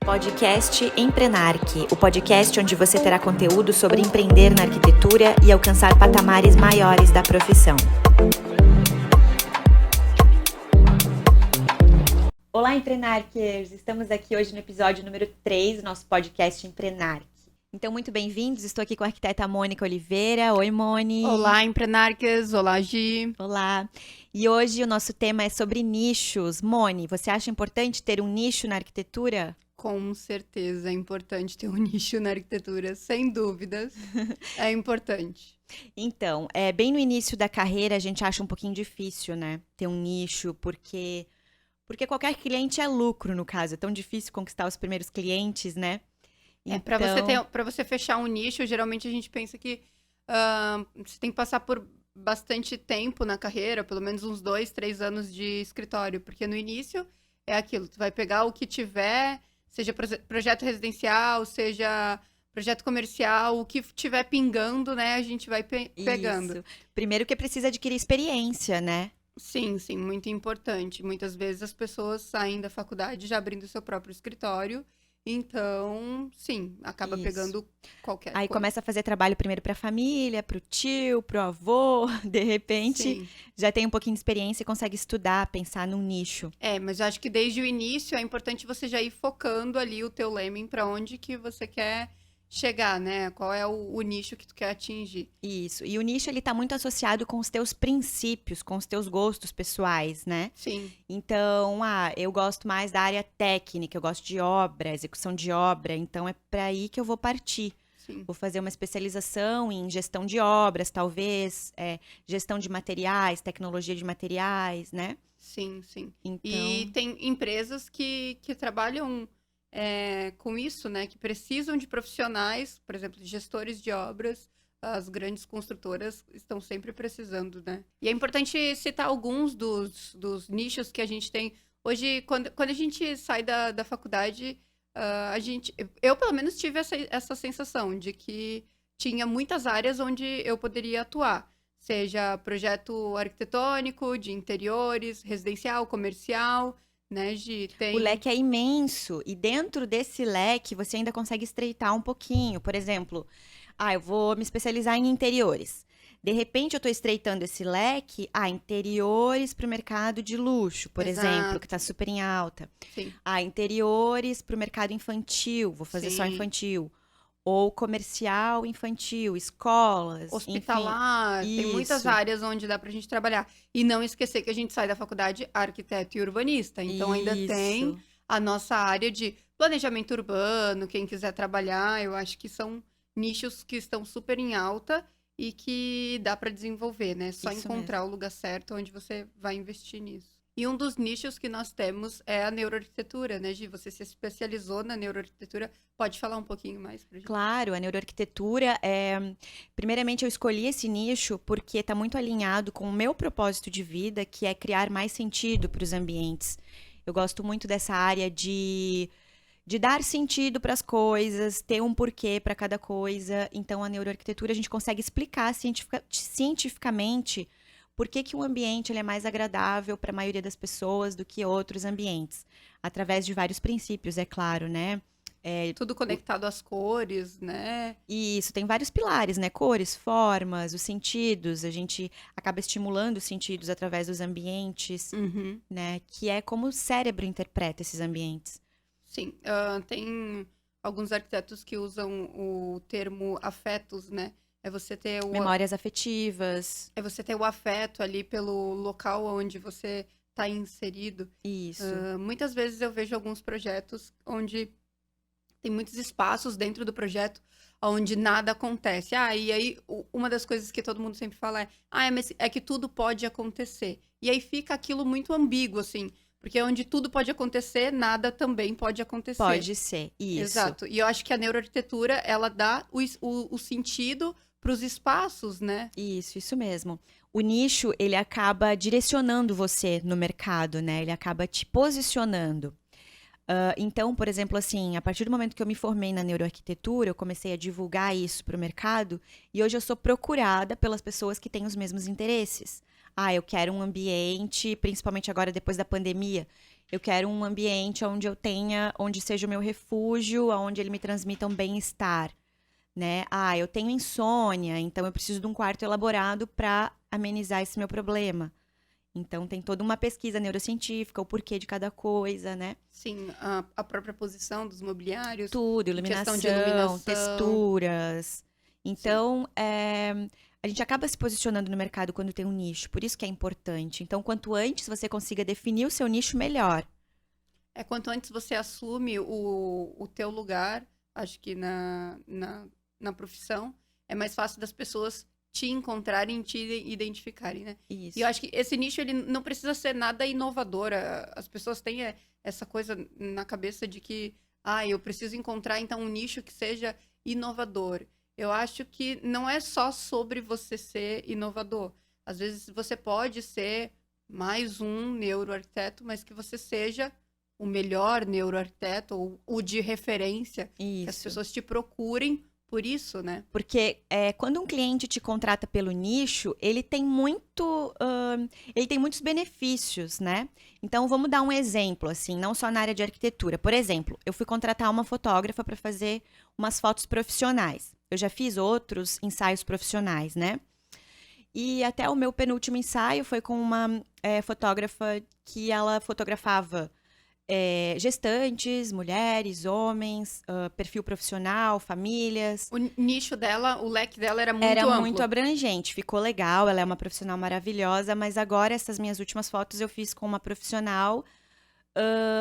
Podcast Emprenarque, o podcast onde você terá conteúdo sobre empreender na arquitetura e alcançar patamares maiores da profissão. Olá, Emprenarquers! Estamos aqui hoje no episódio número 3 do nosso podcast Emprenarque. Então, muito bem-vindos. Estou aqui com a arquiteta Mônica Oliveira. Oi, Moni. Olá, Emprenarques. Olá, Gi. Olá. E hoje o nosso tema é sobre nichos. Moni, você acha importante ter um nicho na arquitetura? Com certeza é importante ter um nicho na arquitetura, sem dúvidas. É importante. Então, bem no início da carreira a gente acha um pouquinho difícil, né? Ter um nicho, porque qualquer cliente é lucro, no caso. É tão difícil conquistar os primeiros clientes, né? Para você fechar um nicho, geralmente a gente pensa que você tem que passar por bastante tempo na carreira, pelo menos uns 2, 3 anos de escritório, porque no início é aquilo, tu vai pegar o que tiver, seja projeto residencial, seja projeto comercial, o que tiver pingando, né, a gente vai pegando. Isso. Primeiro que precisa adquirir experiência, né? Sim, muito importante. Muitas vezes as pessoas saem da faculdade já abrindo seu próprio escritório. Então, sim, acaba pegando qualquer Aí coisa. começa a fazer trabalho primeiro para a família, para o tio, para o avô. De repente, já tem um pouquinho de experiência e consegue estudar, pensar num nicho. Mas eu acho que desde o início é importante você já ir focando ali o teu lemming para onde que você quer chegar, né? Qual é o nicho que tu quer atingir. Isso. E o nicho, ele tá muito associado com os teus princípios, com os teus gostos pessoais, né? Sim. Então, eu gosto mais da área técnica, eu gosto de obra, execução de obra, então é para aí que eu vou partir. Sim. Vou fazer uma especialização em gestão de obras, talvez, gestão de materiais, tecnologia de materiais, né? Sim. Então... E tem empresas que trabalham com isso, né? Que precisam de profissionais, por exemplo, de gestores de obras. As grandes construtoras estão sempre precisando, né? E é importante citar alguns dos nichos que a gente tem. Hoje, quando a gente sai da faculdade, eu pelo menos tive essa sensação de que tinha muitas áreas onde eu poderia atuar. Seja projeto arquitetônico, de interiores, residencial, comercial, né, Gi? O leque é imenso e dentro desse leque você ainda consegue estreitar um pouquinho. Por exemplo, eu vou me especializar em interiores. De repente eu estou estreitando esse leque, interiores para o mercado de luxo, por exemplo, que está super em alta. Sim. Interiores para o mercado infantil, vou fazer só infantil. Ou comercial infantil, escolas, hospitalar, enfim, tem muitas áreas onde dá pra gente trabalhar. E não esquecer que a gente sai da faculdade arquiteto e urbanista. Então ainda tem a nossa área de planejamento urbano, quem quiser trabalhar, eu acho que são nichos que estão super em alta e que dá para desenvolver, né? Só encontrar o lugar certo onde você vai investir nisso. E um dos nichos que nós temos é a neuroarquitetura, né, Gi? Você se especializou na neuroarquitetura. Pode falar um pouquinho mais pra gente? Claro, a neuroarquitetura primeiramente eu escolhi esse nicho porque está muito alinhado com o meu propósito de vida, que é criar mais sentido para os ambientes. Eu gosto muito dessa área de dar sentido para as coisas, ter um porquê para cada coisa. Então, a neuroarquitetura a gente consegue explicar cientificamente por que um ambiente ele é mais agradável para a maioria das pessoas do que outros ambientes. Através de vários princípios, é claro, né? Tudo conectado às cores, né? Isso, tem vários pilares, né? Cores, formas, os sentidos. A gente acaba estimulando os sentidos através dos ambientes, né? Que é como o cérebro interpreta esses ambientes. Sim, tem alguns arquitetos que usam o termo afetos, né? É você ter memórias afetivas. É você ter o afeto ali pelo local onde você está inserido. Isso. Muitas vezes eu vejo alguns projetos onde tem muitos espaços dentro do projeto onde nada acontece. E aí uma das coisas que todo mundo sempre fala mas é que tudo pode acontecer. E aí fica aquilo muito ambíguo, assim. Porque onde tudo pode acontecer, nada também pode acontecer. Pode ser, isso. Exato. E eu acho que a neuroarquitetura, ela dá o sentido para os espaços, né? Isso mesmo. O nicho, ele acaba direcionando você no mercado, né? Ele acaba te posicionando. Então, por exemplo, assim, a partir do momento que eu me formei na neuroarquitetura, eu comecei a divulgar isso para o mercado e hoje eu sou procurada pelas pessoas que têm os mesmos interesses. Eu quero um ambiente, principalmente agora depois da pandemia, Eu quero um ambiente onde seja o meu refúgio, onde ele me transmita um bem-estar, né? Ah, eu tenho insônia, então eu preciso de um quarto elaborado para amenizar esse meu problema. Então tem toda uma pesquisa neurocientífica, o porquê de cada coisa, né? Sim, a própria posição dos mobiliários, Tudo, questão de iluminação, iluminação. texturas. Sim. Então, a gente acaba se posicionando no mercado quando tem um nicho, por isso que é importante. Então, quanto antes você consiga definir o seu nicho, melhor. Quanto antes você assume o teu lugar, acho que na profissão, é mais fácil das pessoas te encontrarem e te identificarem, né? E eu Isso. acho que esse nicho, ele não precisa ser nada inovador. As pessoas têm essa coisa na cabeça de que, eu preciso encontrar, então, um nicho que seja inovador. Eu acho que não é só sobre você ser inovador. Às vezes você pode ser mais um neuroarquiteto, mas que você seja o melhor neuroarquiteto ou o de referência, que as Isso. pessoas te procurem por isso, né? Porque quando um cliente te contrata pelo nicho, ele tem muitos benefícios, né? Então vamos dar um exemplo, assim, não só na área de arquitetura. Por exemplo, eu fui contratar uma fotógrafa para fazer umas fotos profissionais. Eu já fiz outros ensaios profissionais, né? E até o meu penúltimo ensaio foi com uma fotógrafa que ela fotografava gestantes, mulheres, homens, perfil profissional, famílias. O nicho dela, o leque dela era Era muito muito amplo. abrangente, ficou legal, ela é uma profissional maravilhosa, mas agora essas minhas últimas fotos eu fiz com uma profissional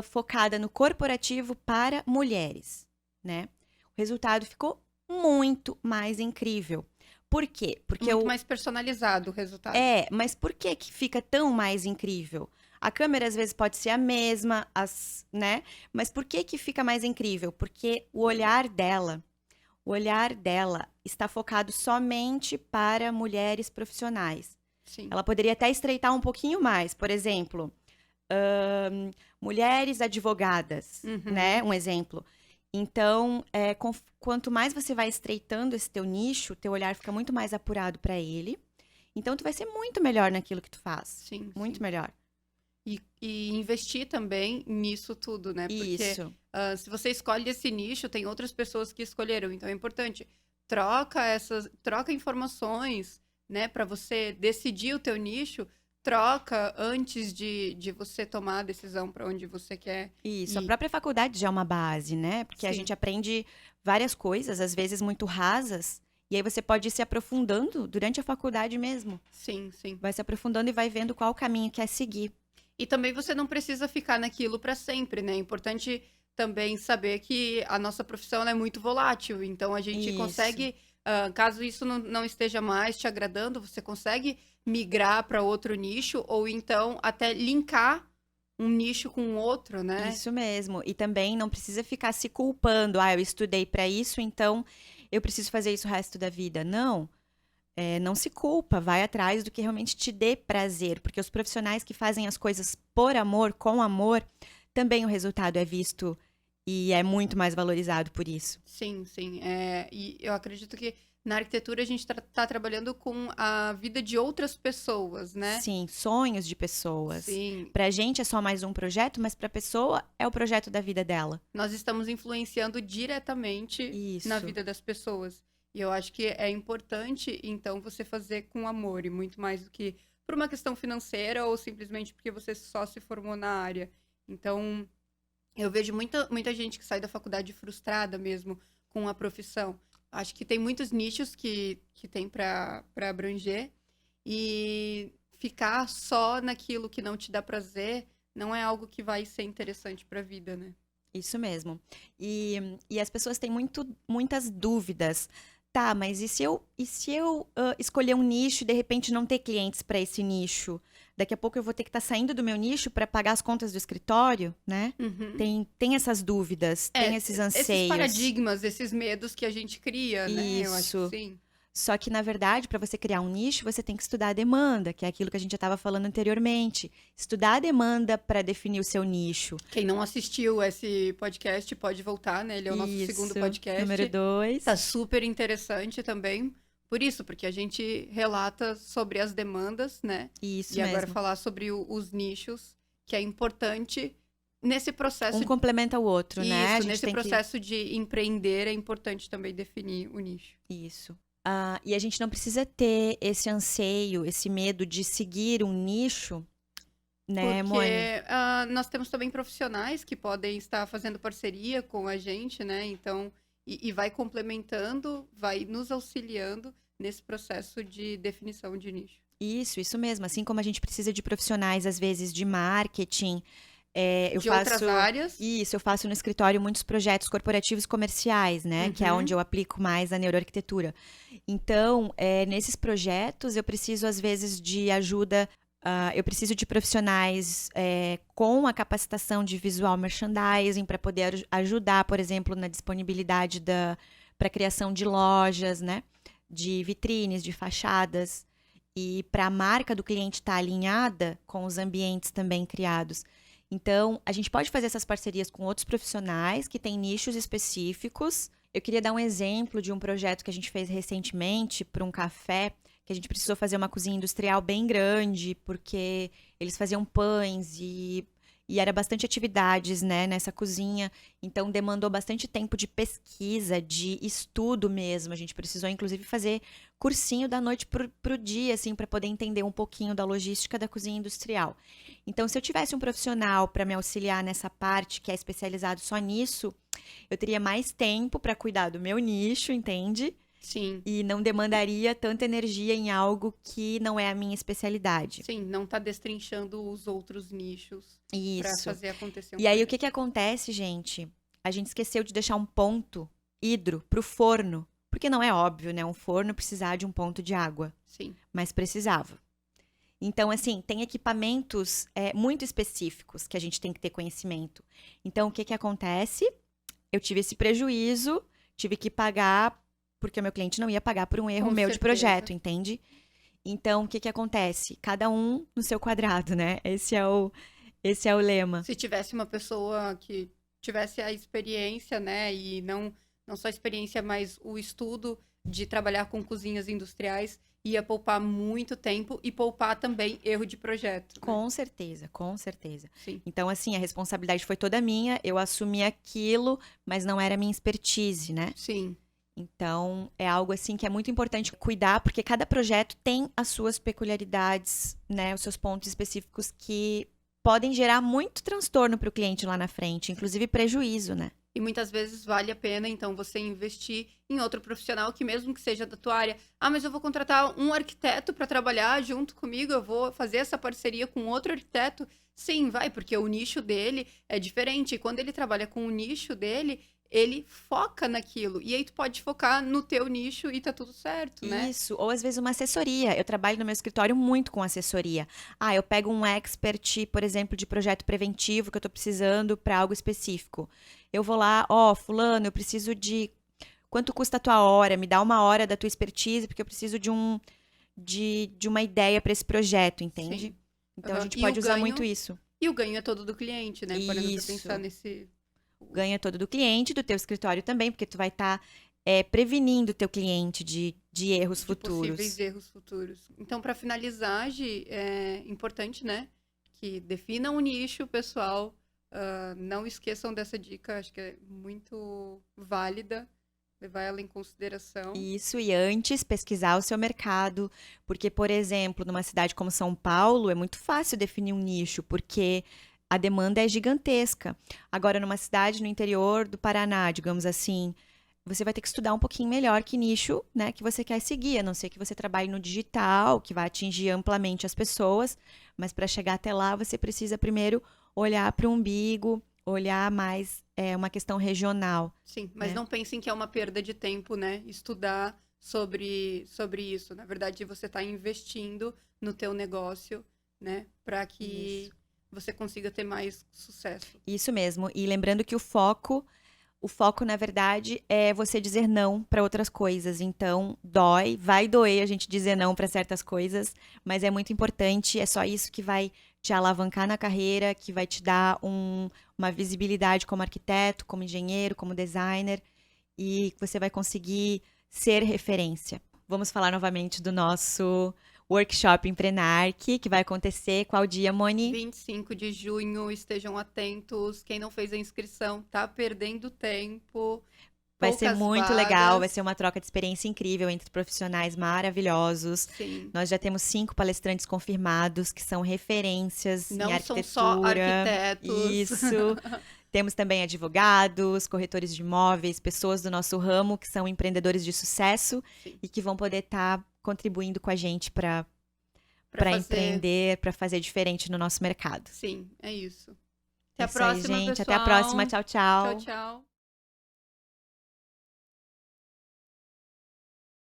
focada no corporativo para mulheres, né? O resultado ficou muito mais incrível. Por quê? Porque Muito mais personalizado o resultado. mas por que que fica tão mais incrível? A câmera às vezes pode ser a mesma, né? Mas por que que fica mais incrível? Porque o olhar dela está focado somente para mulheres profissionais. Sim. Ela poderia até estreitar um pouquinho mais, por exemplo, mulheres advogadas, né? Uhum. Um exemplo. Então, quanto mais você vai estreitando esse teu nicho, teu olhar fica muito mais apurado para ele. Então, tu vai ser muito melhor naquilo que tu faz. Sim, Muito sim. melhor. E investir também nisso tudo, né? Porque Isso. se você escolhe esse nicho, tem outras pessoas que escolheram. Então é importante. Troca informações, né? Para você decidir o teu nicho. Troca antes de você tomar a decisão para onde você quer Isso. A ir. própria faculdade já é uma base, né? Porque a Sim, gente aprende várias coisas, às vezes muito rasas. E aí você pode ir se aprofundando durante a faculdade mesmo. sim, sim. Vai se aprofundando e vai vendo qual caminho quer seguir. E também você não precisa ficar naquilo para sempre, né? É importante também saber que a nossa profissão ela é muito volátil. Então a gente Isso. consegue, caso isso não esteja mais te agradando, você consegue migrar para outro nicho ou então até linkar um nicho com outro, né? Isso mesmo. E também não precisa ficar se culpando. Ah, eu estudei para isso, então eu preciso fazer isso o resto da vida. Não. Não se culpa. Vai atrás do que realmente te dê prazer. Porque os profissionais que fazem as coisas por amor, com amor, também o resultado é visto e é muito mais valorizado por isso. Sim, sim. E eu acredito que na arquitetura a gente tá trabalhando com a vida de outras pessoas, né? Sim, sonhos de pessoas. Sim, Pra gente é só mais um projeto, mas pra pessoa é o projeto da vida dela. nós estamos influenciando diretamente na Isso. vida das pessoas. E eu acho que é importante, então, você fazer com amor, e muito mais do que por uma questão financeira ou simplesmente porque você só se formou na área. Então, eu vejo muita gente que sai da faculdade frustrada mesmo com a profissão. Acho que tem muitos nichos que tem para abranger, e ficar só naquilo que não te dá prazer não é algo que vai ser interessante para a vida, né? Isso mesmo. E as pessoas têm muitas dúvidas. Tá, mas e se eu escolher um nicho e de repente não ter clientes para esse nicho? Daqui a pouco eu vou ter que estar saindo do meu nicho para pagar as contas do escritório, né? Uhum. Tem essas dúvidas, tem esses Esses anseios. paradigmas, esses medos que a gente cria, né? Eu acho que Isso. sim. Só que, na verdade, para você criar um nicho, você tem que estudar a demanda, que é aquilo que a gente já estava falando anteriormente. Estudar a demanda para definir o seu nicho. Quem não assistiu esse podcast pode voltar, né? Ele é o nosso segundo Isso. podcast. Número 2. Tá super interessante também. Por isso, porque a gente relata sobre as demandas, né? Isso E agora mesmo. falar sobre os nichos, que é importante Nesse processo Um complementa o outro, né? A Isso, gente nesse tem que... processo de empreender é importante também definir o nicho. Isso. E a gente não precisa ter esse anseio, esse medo de seguir um nicho, né, Moni? Porque nós temos também profissionais que podem estar fazendo parceria com a gente, né? Então, e vai complementando, vai nos auxiliando nesse processo de definição de nicho. Isso mesmo. Assim como a gente precisa de profissionais, às vezes, de marketing, eu De outras faço... áreas. Isso, eu faço no escritório muitos projetos corporativos comerciais, né? Que é Uhum. onde eu aplico mais a neuroarquitetura. Então, nesses projetos, eu preciso, às vezes, de ajuda. Eu preciso de profissionais com a capacitação de visual merchandising para poder ajudar, por exemplo, na disponibilidade para a criação de lojas, né? De vitrines, de fachadas. E para a marca do cliente estar alinhada com os ambientes também criados. Então, a gente pode fazer essas parcerias com outros profissionais que têm nichos específicos. Eu queria dar um exemplo de um projeto que a gente fez recentemente para um café, que a gente precisou fazer uma cozinha industrial bem grande, porque eles faziam pães e era bastante atividades, né, nessa cozinha. Então, demandou bastante tempo de pesquisa, de estudo mesmo. A gente precisou, inclusive, fazer cursinho da noite pro dia, assim, para poder entender um pouquinho da logística da cozinha industrial. Então, se eu tivesse um profissional para me auxiliar nessa parte, que é especializado só nisso, eu teria mais tempo para cuidar do meu nicho, entende? Sim. E não demandaria tanta energia em algo que não é a minha especialidade. Sim, não tá destrinchando os outros nichos para Isso. fazer acontecer um E aí, o projeto. que acontece, gente? A gente esqueceu de deixar um ponto hidro pro forno. Porque não é óbvio, né? Um forno precisar de um ponto de água. Sim. Mas precisava. Então, assim, tem equipamentos muito específicos que a gente tem que ter conhecimento. Então, o que acontece? Eu tive esse prejuízo, tive que pagar, porque o meu cliente não ia pagar por um erro Com meu de certeza. projeto, entende? Então, o que acontece? Cada um no seu quadrado, né? Esse é o lema. Se tivesse uma pessoa que tivesse a experiência, né, e não só a experiência, mas o estudo de trabalhar com cozinhas industriais, ia poupar muito tempo e poupar também erro de projeto. Né? Com certeza, com certeza. Sim. Então, assim, a responsabilidade foi toda minha, eu assumi aquilo, mas não era minha expertise, né? Sim. Então, é algo assim que é muito importante cuidar, porque cada projeto tem as suas peculiaridades, né? Os seus pontos específicos que podem gerar muito transtorno para o cliente lá na frente, inclusive prejuízo, né? E muitas vezes vale a pena, então, você investir em outro profissional que mesmo que seja da tua área. Ah, mas eu vou contratar um arquiteto para trabalhar junto comigo, eu vou fazer essa parceria com outro arquiteto. Sim, vai, porque o nicho dele é diferente. E quando ele trabalha com o nicho dele, ele foca naquilo. E aí tu pode focar no teu nicho e tá tudo certo, né? Isso, ou às vezes uma assessoria. Eu trabalho no meu escritório muito com assessoria. Eu pego um expert, por exemplo, de projeto preventivo que eu tô precisando para algo específico. Eu vou lá, fulano, eu preciso de quanto custa a tua hora? Me dá uma hora da tua expertise, porque eu preciso de uma ideia para esse projeto, entende? Sim. Então a gente E pode o usar ganho- muito isso. E o ganho é todo do cliente, né? Parando pra Isso. pensar nesse. Ganha todo do cliente, do teu escritório também, porque tu vai estar prevenindo o teu cliente de erros De futuros. possíveis erros futuros. Então, para finalizar, Gi, é importante, né, que definam um nicho, pessoal. Não esqueçam dessa dica, acho que é muito válida, levar ela em consideração. Isso, e antes pesquisar o seu mercado, porque, por exemplo, numa cidade como São Paulo, é muito fácil definir um nicho, porque a demanda é gigantesca. Agora, numa cidade no interior do Paraná, digamos assim, você vai ter que estudar um pouquinho melhor que nicho, né, que você quer seguir, a não ser que você trabalhe no digital, que vai atingir amplamente as pessoas, mas para chegar até lá, você precisa primeiro olhar para o umbigo, olhar mais uma questão regional. Sim, mas né? não pensem que é uma perda de tempo, né, estudar sobre isso. Na verdade, você está investindo no teu negócio, né, para que Isso. você consiga ter mais sucesso. Isso mesmo. E lembrando que o foco, na verdade, é você dizer não para outras coisas. Então, vai doer a gente dizer não para certas coisas, mas é muito importante, é só isso que vai te alavancar na carreira, que vai te dar uma visibilidade como arquiteto, como engenheiro, como designer, e você vai conseguir ser referência. Vamos falar novamente do nosso workshop Emprenarque, que vai acontecer qual dia, Moni? 25 de junho, estejam atentos. Quem não fez a inscrição tá perdendo tempo. Vai ser Poucas muito legal, vai vagas. ser uma troca de experiência incrível entre profissionais maravilhosos. Sim. Nós já temos 5 palestrantes confirmados, que são referências em Não são só arquitetura. arquitetos. Isso. Temos também advogados, corretores de imóveis, pessoas do nosso ramo que são empreendedores de sucesso Sim. e que vão poder estar contribuindo com a gente para Pra fazer- empreender, para fazer diferente no nosso mercado. Sim, é isso. É Até a isso aí, próxima, gente. pessoal. Até a próxima. Tchau, tchau. Tchau, tchau.